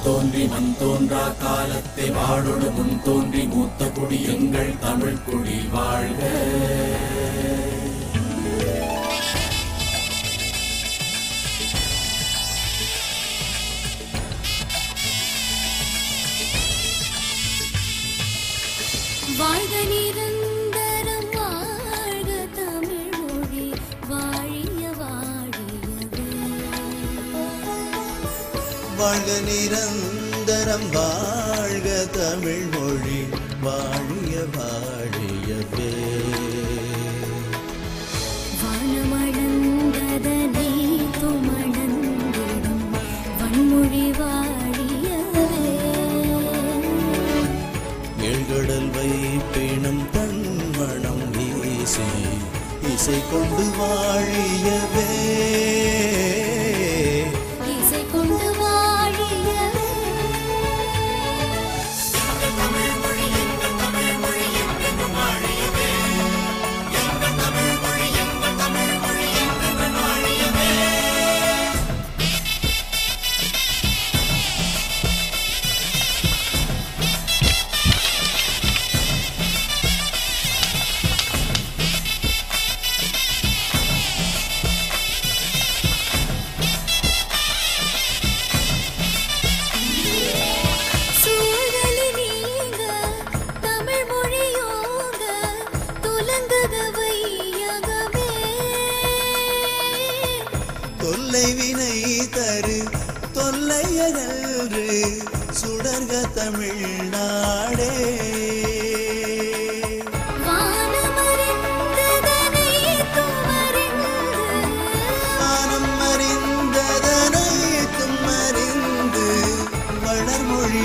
தோன்றி மண் தோன்றா காலத்தை வாழொடு முன் தோன்றி மூத்த குடி எங்கள் தமிழ் குடி வாழ்க. வாழ்க நிரந்தரம் வாழ்க தமிழ் மொழி வாழிய வாழியவே. வாழ்க நிரந்தரம் வாழ்க தமிழ் மொழி வாழிய வாழியவே. வானமளந்ததனை துமளந்திடும் வன்மொழி வாழியவே. ஏழ்கடல் வைப்பினும் தன்மணம் வீசி இசை கொண்டு வாழியவே. இசை கொண்டு வாழியவே. தொல்லை வினை தரு தொல்லையகன்று சுடர்க தமிழ்நாடே. வானம் அறிந்ததனை தும்மறிந்து வளர்மொழி